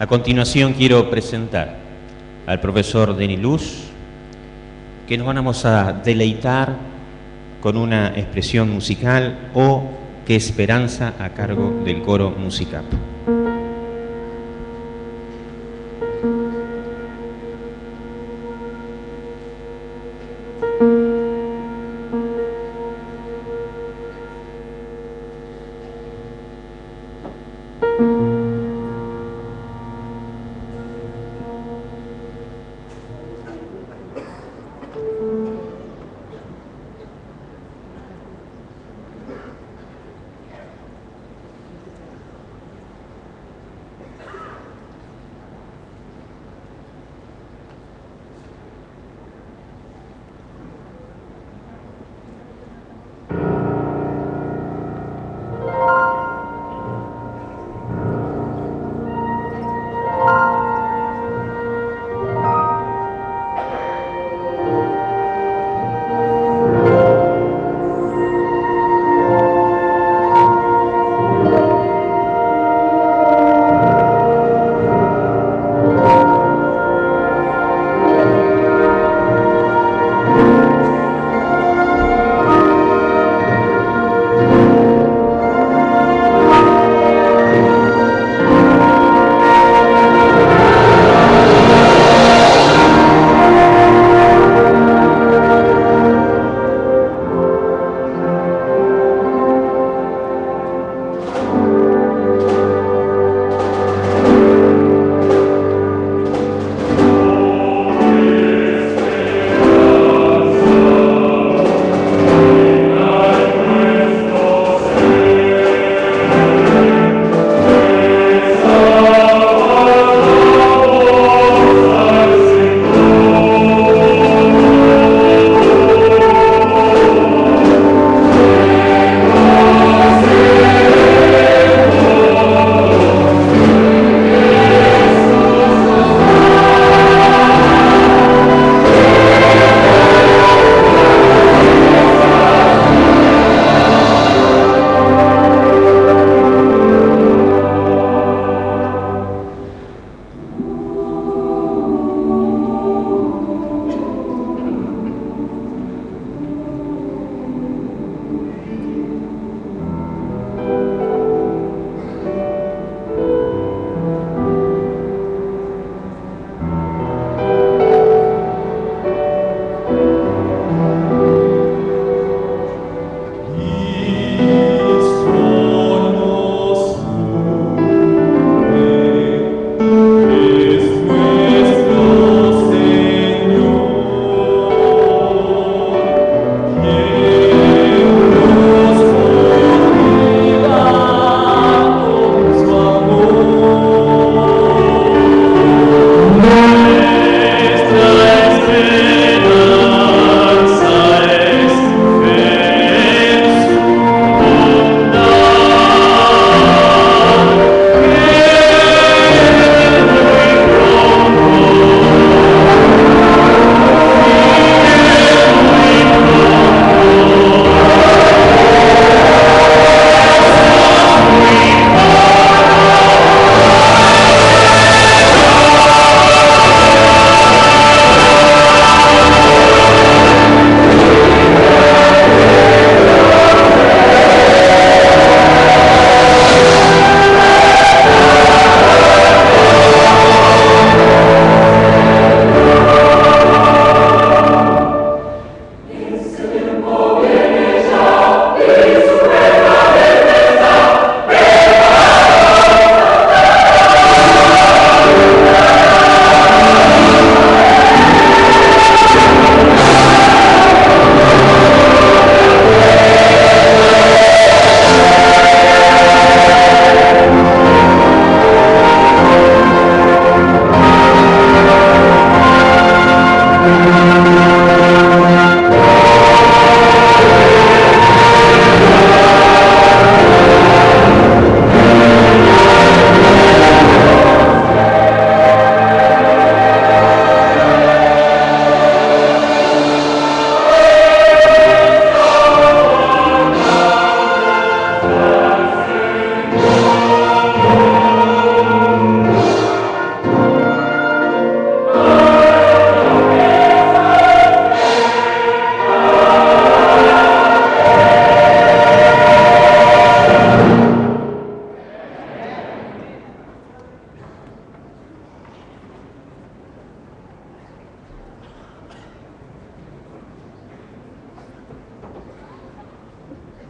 A continuación quiero presentar al profesor Denis Luz, que nos vamos a deleitar con una expresión musical o Qué esperanza a cargo del coro Musicap.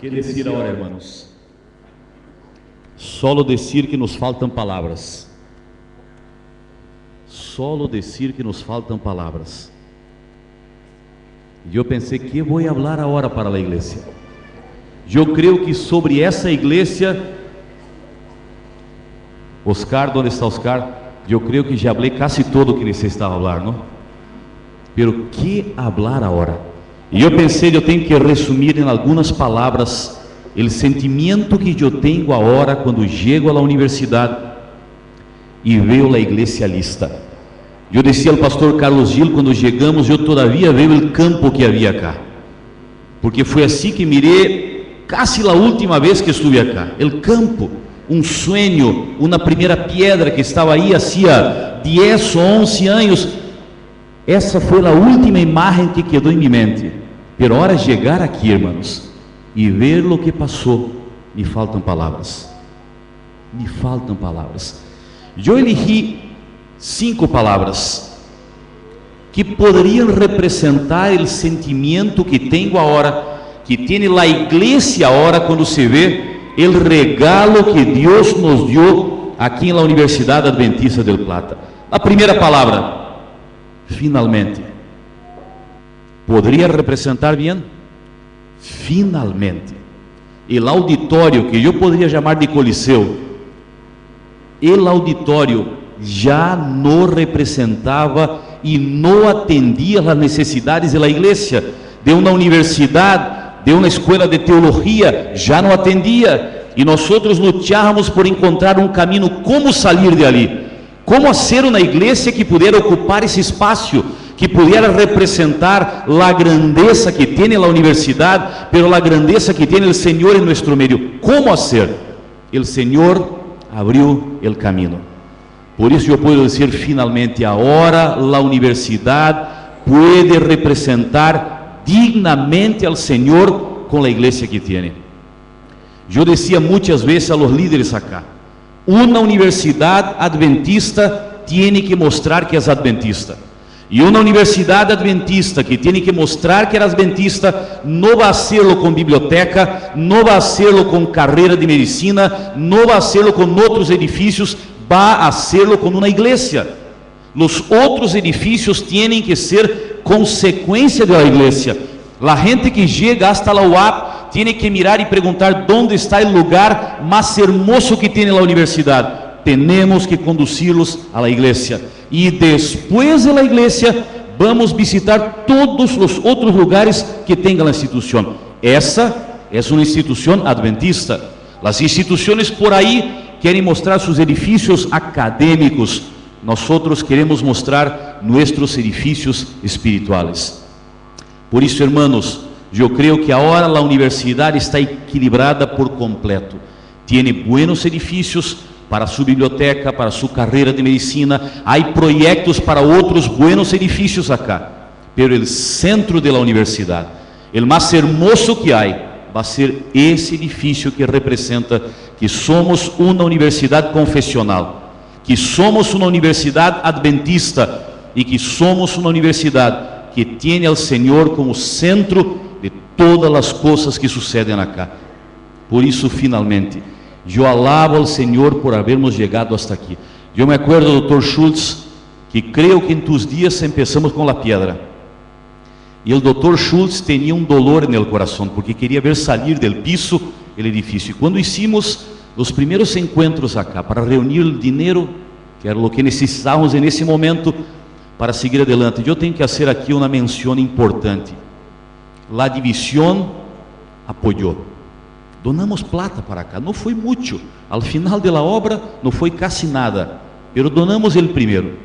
Que decir ahora, hermanos? Solo decir que nos faltan palabras. Solo decir que nos faltan palabras. Eu pensei, que vou falar agora para a igreja? Eu creio que sobre essa igreja, Oscar, onde está Oscar? Eu creio que já falei quase todo o que necessitava falar, não? Pero que falar agora? E eu pensei, eu tenho que resumir em algumas palavras o sentimento que eu tenho agora quando chego à universidade e vejo a igreja lista. Eu dizia ao pastor Carlos Gil, quando chegamos, eu todavia vejo o campo que havia cá, porque foi assim que mirei quase a última vez que estive acá, o campo, um sonho, uma primeira pedra que estava aí há 10 ou 11 anos. Essa foi a última imagem que quedou em minha mente. Pero hora de chegar aqui, irmãos, e ver o que passou, me faltam palavras. Me faltam palavras. Eu elegi 5 palavras que poderiam representar o sentimento que tenho agora, que tem a igreja agora, quando se vê o regalo que Deus nos deu aqui na Universidade Adventista del Plata. A primeira palavra, finalmente. Poderia representar bem? Finalmente. O auditório, que eu poderia chamar de Coliseu, o auditório já não representava e não atendia as necessidades da igreja, de uma universidade, de uma escola de teologia, já não atendia, e nós lutávamos por encontrar um caminho, como sair de ali, como fazer uma igreja que pudesse ocupar esse espaço, que pudesse representar a grandeza que tem a universidade, pero a grandeza que tem o Senhor em nosso meio. Como fazer? O Senhor abriu o caminho. Por isso eu posso dizer, finalmente, agora a universidade pode representar dignamente ao Senhor com a igreja que tem. Eu dizia muitas vezes a los líderes acá, uma universidade adventista tem que mostrar que é adventista. E uma universidade adventista que tem que mostrar que é adventista não vai ser com biblioteca, não vai ser com carreira de medicina, não vai ser com outros edifícios, vai ser com uma igreja. Os outros edifícios têm que ser consequência da igreja. A gente que chega hasta la UAP tem que mirar e perguntar onde está o lugar mais hermoso que tem na universidade. Temos que conduzi-los à igreja. E depois da igreja, vamos visitar todos os outros lugares que tenha a instituição. Essa é uma instituição adventista. As instituições por aí querem mostrar seus edifícios acadêmicos. Nós queremos mostrar nossos edifícios espirituais. Por isso, hermanos, eu creio que agora a universidade está equilibrada por completo. Tem buenos edifícios para sua biblioteca, para sua carreira de medicina. Há projetos para outros buenos edifícios acá. Pero o centro da universidade, o mais hermoso que há, vai ser esse edifício que representa que somos uma universidade confessional, que somos uma universidade adventista e que somos uma universidade que tem ao Senhor como centro de todas as coisas que sucedem acá. Por isso, finalmente, eu alabo ao Senhor por havermos chegado hasta aqui. Eu me acuerdo do Dr. Schultz, que creio que em tus dias empezamos com a pedra. E o Dr. Schultz tinha um dolor no coração, porque queria ver sair do piso o edifício. E quando hicimos os primeiros encontros acá, para reunir o dinheiro, que era o que necessitávamos nesse momento, para seguir adelante, eu tenho que fazer aqui uma menção importante. A divisão apoiou. Donamos plata para cá, não foi muito. Al final da obra, não foi quase nada, pero donamos o primeiro.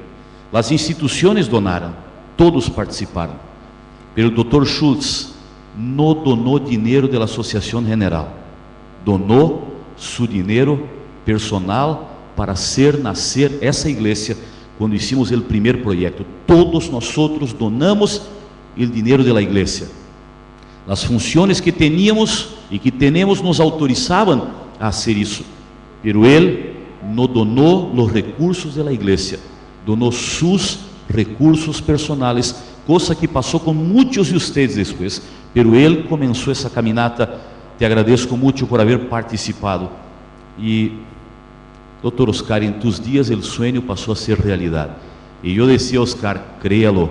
As instituições donaram, todos participaram. Pero o Dr. Schultz não donou dinheiro da Associação General, donou seu dinheiro personal para hacer nascer essa igreja. Quando hicimos o primeiro projeto, todos nós donamos o dinheiro da igreja. As funções que teníamos e que temos nos autorizavam a fazer isso, pero ele não donou os recursos da igreja, donou seus recursos personais, coisa que passou com muitos de vocês depois, pero ele começou essa caminhada te agradezco mucho por haber participado. Y, Dr. Oscar, en tus días el sueño pasó a ser realidad. Y yo decía, Oscar, créalo,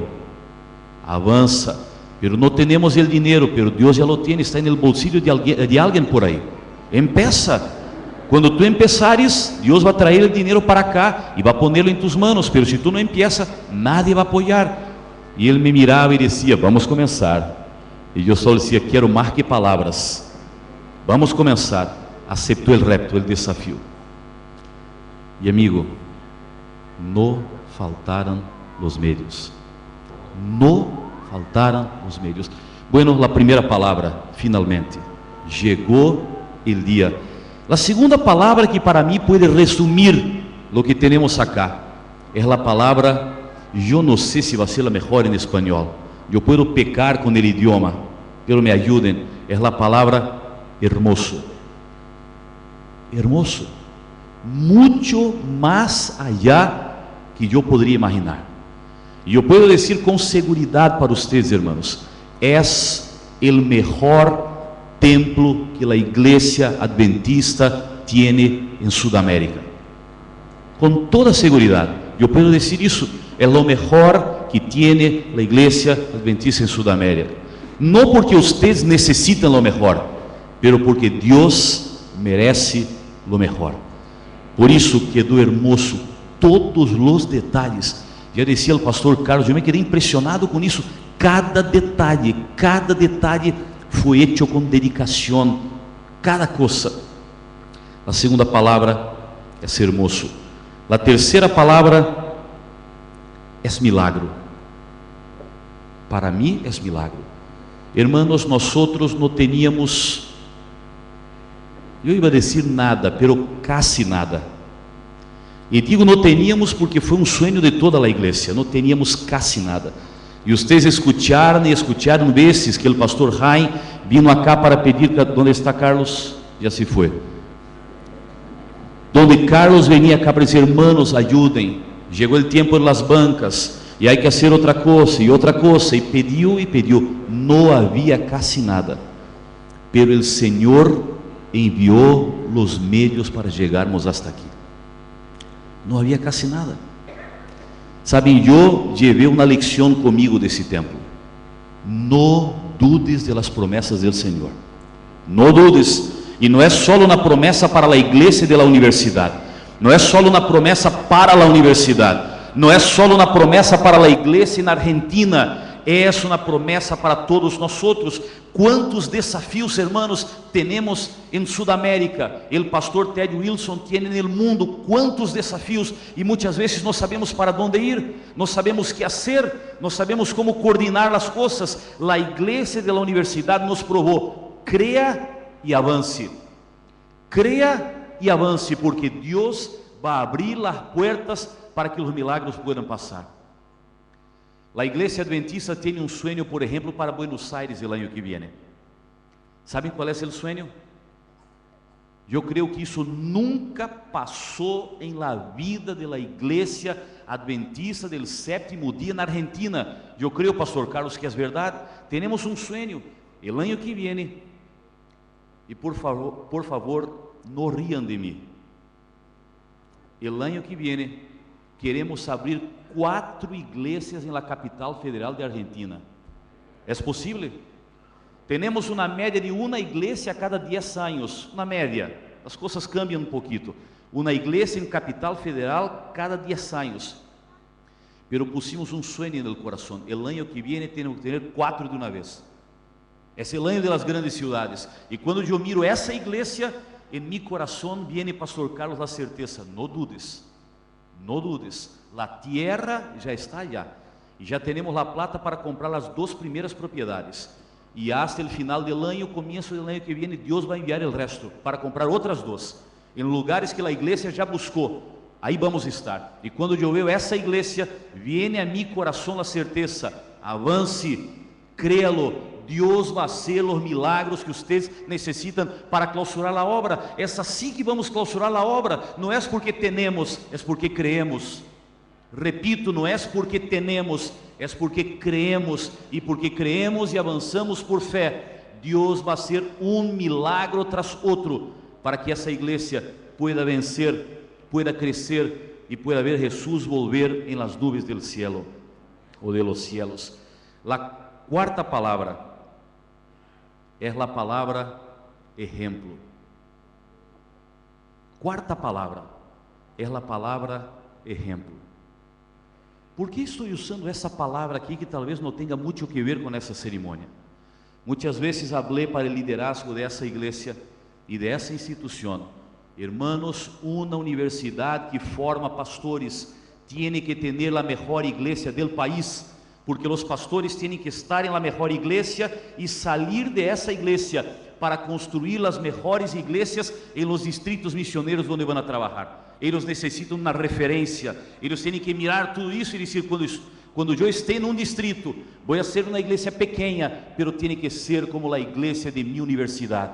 avanza, pero no tenemos el dinero, pero Dios ya lo tiene, está en el bolsillo de alguien por ahí. Empieza. Cuando tú empezares, Dios va a traer el dinero para acá y va a ponerlo en tus manos, pero si tú no empiezas, nadie va a apoyar. Y él me miraba y decía, vamos a comenzar. Y yo solo decía, quiero más que palabras. Vamos a comenzar. Aceptó el reto, el desafío. Y amigo, no faltaron los medios. No faltaron los medios. Bueno, la primera palabra, finalmente. Llegó el día. La segunda palabra que para mí puede resumir lo que tenemos acá es la palabra, yo no sé si va a ser la mejor en español, yo puedo pecar con el idioma, pero me ayuden, es la palabra hermoso. Hermoso, mucho más allá que yo podría imaginar. Y yo puedo decir con seguridad para ustedes, hermanos, es el mejor templo que la iglesia adventista tiene en Sudamérica. Con toda seguridad, yo puedo decir eso, es lo mejor que tiene la iglesia adventista en Sudamérica. No porque ustedes necesitan lo mejor, pero porque Dios merece lo mejor. Por eso quedó hermoso todos los detalles. Ya decía el pastor Carlos, yo me quedé impresionado con eso. Cada detalle fue hecho con dedicación, cada cosa. La segunda palabra es hermoso. La tercera palabra es milagro. Para mí es milagro. Hermanos, nosotros no teníamos, yo iba a decir nada, pero casi nada. Y digo no teníamos porque fue un sueño de toda la iglesia, no teníamos casi nada. E vocês escutaram vezes que o pastor Jaime vino acá para pedir, onde está Carlos? Já se foi. Donde Carlos venia acá para dizer, hermanos, ajudem, chegou o tempo nas bancas, e há que fazer outra coisa, e pediu, não havia casi nada, pero o Senhor enviou os meios para chegarmos hasta aqui. Não havia casi nada. Saben, eu llevé uma lição comigo desse tempo. No dudes de las promessas del Senhor. No dudes. E não é só uma promessa para a igreja de la universidade. Não é só uma promessa para a universidade. Não é só uma promessa para a igreja na Argentina. É uma promessa para todos nós outros. Quantos desafios, hermanos, temos em Sudamérica? O pastor Ted Wilson tem no mundo quantos desafios, e muitas vezes não sabemos para onde ir, não sabemos o que fazer, não sabemos como coordenar as coisas. A igreja da universidade nos provou: creia e avance, porque Deus vai abrir as portas para que os milagros possam passar. A igreja adventista tem um sonho, por exemplo, para Buenos Aires el ano que viene. ¿Saben qual é o sonho? Eu creio que isso nunca passou em la vida de la igreja adventista del sétimo dia na Argentina. Eu creio, pastor Carlos, que é verdade. Temos um sonho, el ano que viene, e por favor, não riam de mim. El ano que viene, queremos abrir 4 igrejas na capital federal de Argentina. É possível? Temos uma média de uma igreja a cada 10 anos, uma média. As coisas cambiam um pouquinho. Uma igreja em capital federal cada 10 anos. Pero pusimos um sonho no coração. El ano que viene temos que ter 4 de uma vez. É o ano das grandes cidades. E quando eu miro essa igreja, em meu coração viene, pastor Carlos, a certeza: não dudes. No dudes, la tierra já está allá, e já temos a plata para comprar as 2 primeiras propriedades, e hasta o final do ano, começo do ano que vem, Deus vai enviar o resto para comprar outras 2, em lugares que a igreja já buscou. Aí vamos estar, e quando eu vejo essa igreja, viene a mi coração a certeza: avance, créalo, Deus vai fazer os milagros que vocês necessitam para clausurar a obra. É assim que vamos clausurar a obra. Não é porque temos, é porque creemos. Repito, não é porque temos, é porque creemos. E porque creemos e avançamos por fé, Deus vai ser um milagre tras outro para que essa igreja pueda vencer, pueda crescer e pueda ver Jesus volver em las nubes del cielo ou de los cielos. La cuarta palavra é a palavra ejemplo. Quarta palavra é a palavra ejemplo. Por que estou usando essa palavra aqui que talvez não tenha muito que ver com essa cerimônia? Muitas vezes falei para o liderazgo dessa igreja e dessa instituição: hermanos, uma universidade que forma pastores tem que ter a melhor igreja do país, porque os pastores têm que estar em la melhor igreja e sair de essa igreja para construir as melhores igrejas em los distritos misioneiros onde vão a trabalhar. Eles necessitam uma referência, eles têm que mirar tudo isso e dizer: quando eu esteja em um distrito, vou ser uma igreja pequena, pero tem que ser como a igreja de minha universidade.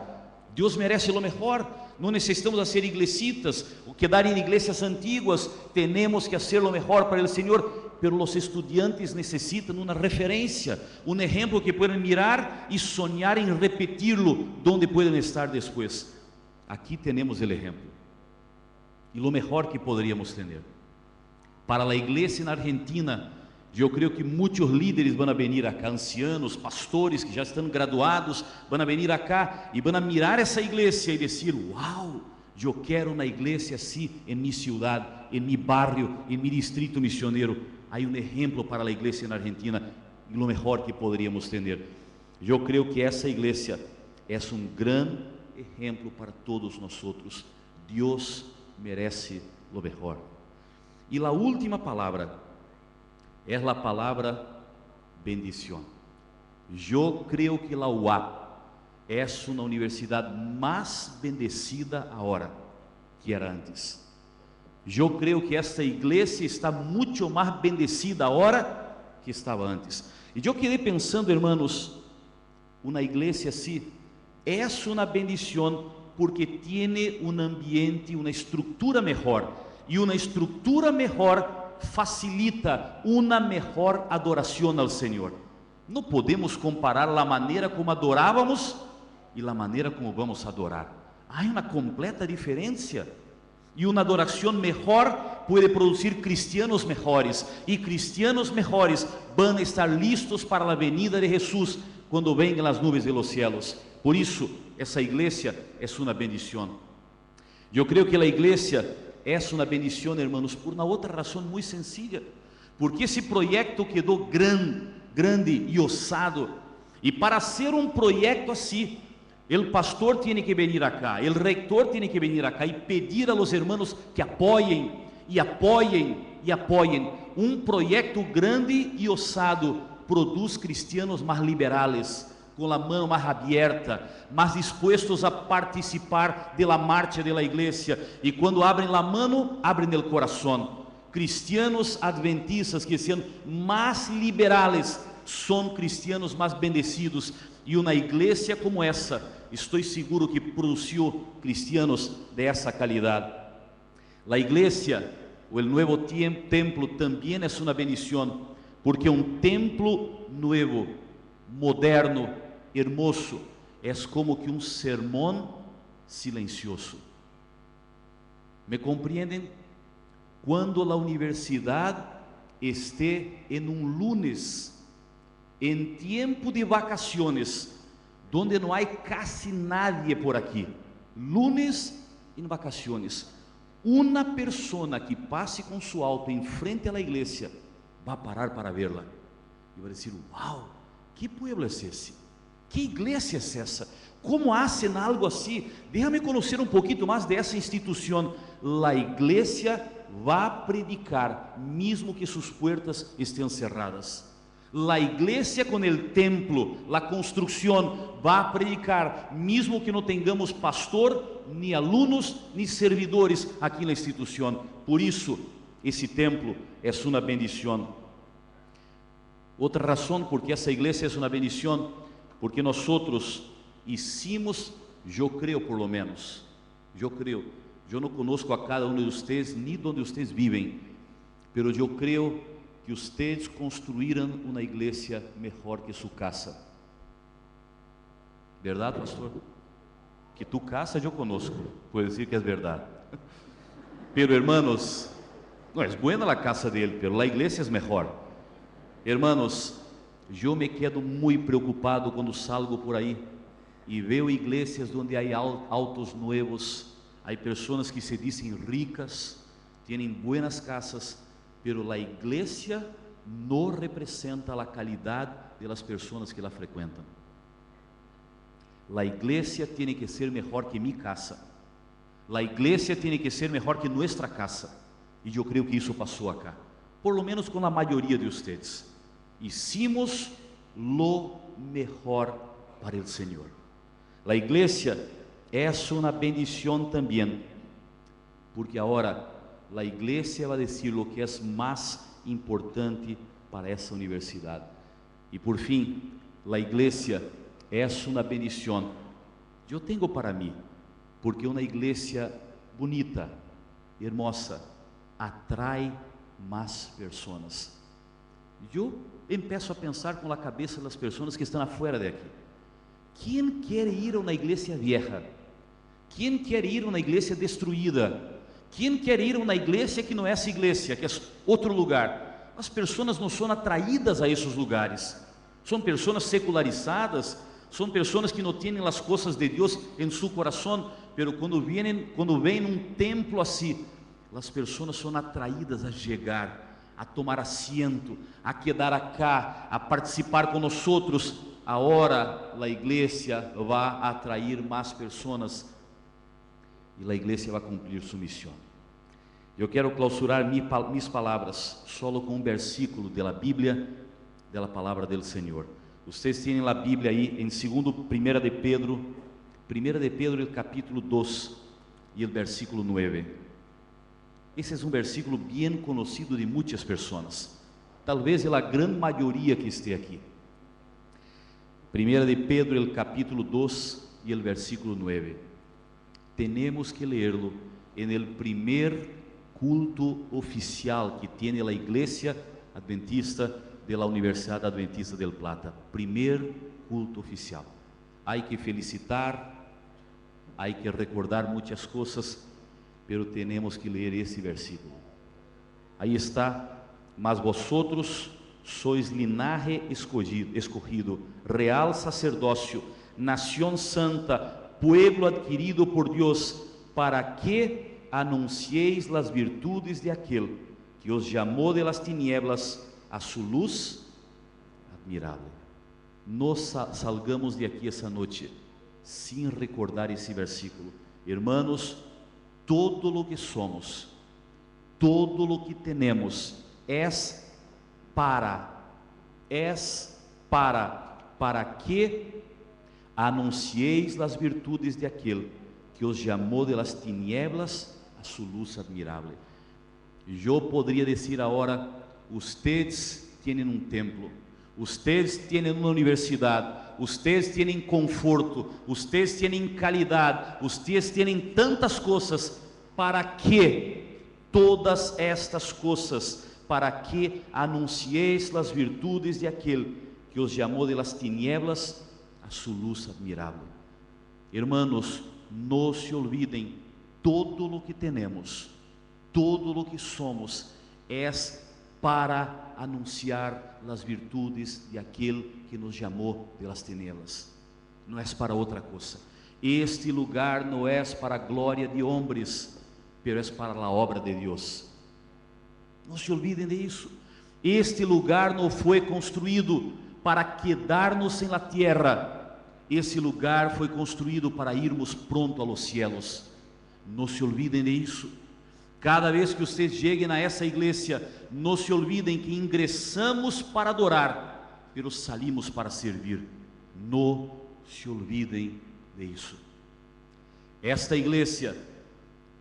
Deus merece o melhor. Não necessitamos ser iglesitas ou quedar em igrejas antiguas, temos que fazer o melhor para o Senhor. Pero os estudiantes necessitam uma referência, um exemplo que puedan mirar e sonhar em repetirlo, donde puedan estar depois. Aqui temos o exemplo e o melhor que poderíamos ter. Para a igreja na Argentina, eu creio que muitos líderes vão vir acá, ancianos, pastores que já estão graduados, vão vir acá e vão mirar essa igreja e dizer: uau, eu quero uma igreja assim em minha cidade, em meu barrio, em meu distrito missioneiro. Há um exemplo para a igreja na Argentina e o melhor que poderíamos ter. Eu creio que essa igreja é um grande exemplo para todos nós outros. Deus merece o melhor. E a última palavra é a palavra bendição. Eu creio que a UA é uma universidade mais bendecida agora que era antes. Eu creio que esta igreja está muito mais bendecida agora que estava antes. E eu quedei pensando, hermanos, uma igreja assim é uma bendição porque tem um ambiente, uma estrutura melhor, e uma estrutura melhor facilita uma melhor adoração ao Senhor. Não podemos comparar a maneira como adorávamos e a maneira como vamos adorar. Há uma completa diferença. E uma adoração melhor pode produzir cristianos melhores, e cristianos melhores vão estar listos para a venida de Jesus quando venham as nuvens de los cielos. Por isso, essa igreja é uma bendição. Eu creio que a igreja é uma bendição, hermanos, por uma outra razão muito sencilla, porque esse projeto quedou grande e ousado, e para ser um projeto assim, o pastor tem que vir acá, o reitor tem que vir acá e pedir a los hermanos que apoiem e apoiem e apoiem. Um projeto grande e ousado produz cristianos mais liberais, com a mão mais aberta, mais dispostos a participar da marcha da igreja. E quando abrem a mão, abrem o coração. Cristianos adventistas que são mais liberais são cristianos mais bendecidos. E uma igreja como essa, estou seguro que produziu cristianos dessa qualidade. A igreja, o novo templo, também é uma bendição, porque um templo novo, moderno, hermoso, é como que um sermão silencioso. ¿Me compreendem? Quando a universidade esteja em um lunes, em tempo de vacaciones, donde não há casi nadie por aqui, lunes em vacaciones, uma pessoa que passe com seu auto em frente à igreja vai parar para vê-la e vai dizer: uau, que pueblo é esse? Que igreja é essa? Como hacen algo assim? Déjame conhecer um pouquinho mais dessa instituição. A igreja vai predicar, mesmo que suas portas estejam cerradas. A igreja com o templo, a construção, vai predicar, mesmo que não tenhamos pastor, nem alunos, nem servidores aqui na instituição. Por isso, esse templo é uma bendição. Outra razão porque essa igreja é uma bendição, porque nós hicimos, eu creio por lo menos, eu não conosco a cada um de vocês, nem onde vocês vivem, mas eu creio que vocês construíram uma igreja melhor que sua casa. ¿Verdad, pastor? Que tu casa yo conozco, puedo decir que es verdad. Pero hermanos, no es buena la casa de él, pero la iglesia es mejor. Hermanos, yo me quedo muy preocupado cuando salgo por ahí y veo iglesias donde hay autos nuevos, hay personas que se dicen ricas, tienen buenas casas, pero la iglesia no representa la calidad de las personas que la frecuentan. La iglesia tiene que ser mejor que mi casa. La iglesia tiene que ser mejor que nuestra casa. E eu creio que isso passou acá, por lo menos com a maioria de vocês. Hicimos lo mejor para o Senhor. A igreja é uma bendição também, porque agora a igreja vai dizer o que é mais importante para essa universidade. E por fim, a igreja é uma bendição. Eu tenho para mim, porque uma igreja bonita, hermosa, atrai mais pessoas. Eu empiezo a pensar com a cabeça das pessoas que estão afuera de aqui. Quem quer ir a uma igreja vieja? Quem quer ir a uma igreja destruída? Quem quer ir a uma igreja que não é essa igreja, que é outro lugar? As pessoas não são atraídas a esses lugares. São pessoas secularizadas, são pessoas que não têm as coisas de Deus em seu coração, pero quando vêm num templo assim, as pessoas são atraídas a chegar, a tomar assento, a quedar acá, a participar com nós outros. Agora a igreja vai atrair mais pessoas e a igreja vai cumprir sua missão. Eu quero clausurar minhas palavras só com um versículo da Bíblia, da palavra do Senhor. Vocês têm a Bíblia aí em 1 de Pedro, capítulo 2 e o versículo 9. Esse é um versículo bem conhecido de muitas pessoas, talvez a grande maioria que esteja aqui. 1 de Pedro, el capítulo 2 e el versículo 9. Tenemos que leerlo en el primer culto oficial que tiene la Iglesia Adventista de la Universidad Adventista del Plata. Primer culto oficial. Hay que felicitar, hay que recordar muchas cosas, pero tenemos que leer ese versículo. Ahí está: mas vosotros sois linaje escogido, real sacerdócio, nación santa, pueblo adquirido por Dios, para que anuncieis las virtudes de aquel que os llamó de las tinieblas a su luz admirable. No salgamos de aqui essa noite sem recordar esse versículo. Hermanos, todo lo que somos, todo lo que tenemos para que anuncieis las virtudes de aquel que os llamó de las tinieblas a su luz admirable. Eu poderia dizer agora: ustedes tienen um templo, ustedes tienen uma universidade, ustedes tienen conforto, ustedes tienen calidade, ustedes tienen tantas coisas. Para que todas estas coisas? Para que anuncieis las virtudes de aquel que os llamó de las tinieblas a su luz admirable. Hermanos, no se olvidem, todo lo que tenemos, todo lo que somos, es para anunciar las virtudes de aquel que nos llamó de las tinieblas. Não é para outra coisa. Este lugar não é para a glória de homens, pero é para a obra de Deus. Não se olvidem disso. Este lugar não foi construído para quedar-nos em la tierra. Esse lugar foi construído para irmos pronto a los cielos. Não se olvidem disso. Cada vez que vocês cheguem a essa igreja, não se olvidem que ingressamos para adorar, pero salimos para servir. Não se olvidem disso. Esta igreja,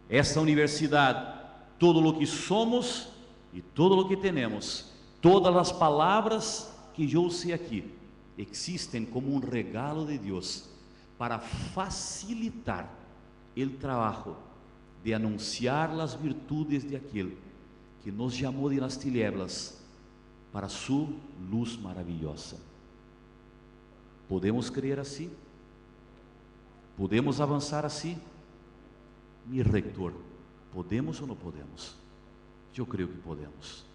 esta universidade, todo o que somos e todo o que temos, todas as palavras que eu sei aqui, existem como um regalo de Deus para facilitar o trabalho de anunciar as virtudes de aquele que nos chamou de las tinieblas para sua luz maravilhosa. Podemos crer assim? Podemos avançar assim? Mi reitor, podemos ou não podemos? Eu creio que podemos.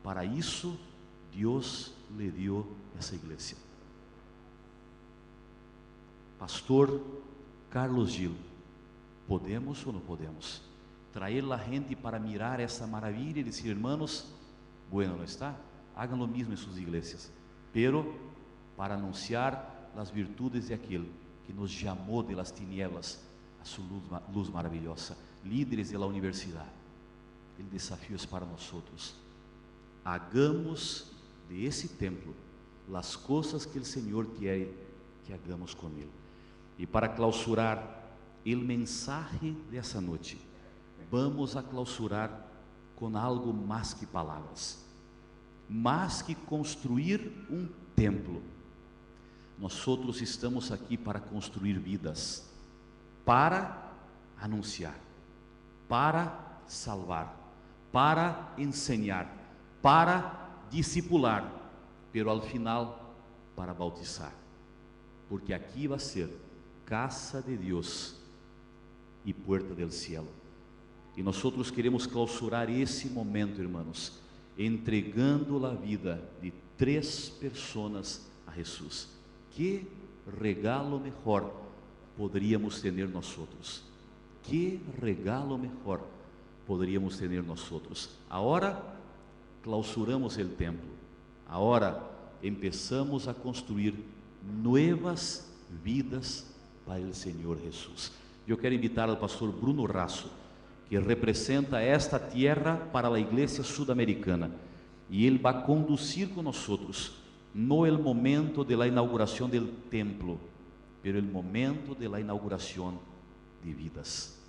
Para isso, Deus lhe deu essa igreja. Pastor Carlos Gil, podemos ou não podemos trazer a gente para mirar essa maravilha e dizer, hermanos, bueno, não está? Hagan lo mismo em suas igrejas, pero para anunciar as virtudes de aquele que nos chamou de las tinieblas a sua luz maravilhosa. Líderes de la universidade, o desafio é para nós outros. Hagamos de esse templo as coisas que o Senhor quer que hagamos com ele. E para clausurar o mensagem dessa noite, vamos a clausurar com algo mais que palavras, mais que construir um templo. Nós outros estamos aqui para construir vidas, para anunciar, para salvar, para ensinar, para discipular, pero ao final para bautizar, porque aqui vai ser casa de Deus e puerta del cielo. E nós outros queremos clausurar esse momento, irmãos, entregando a vida de 3 pessoas a Jesus. Que regalo melhor poderíamos ter nós outros? Que regalo melhor poderíamos ter nós outros? Agora clausuramos o templo. Agora empezamos a construir novas vidas para o Senhor Jesus. Eu quero invitar ao pastor Bruno Rasso, que representa esta terra para a igreja sudamericana, e ele vai conduzir com nós outros no el momento de la inauguración del templo, pero el momento de la inauguración de vidas.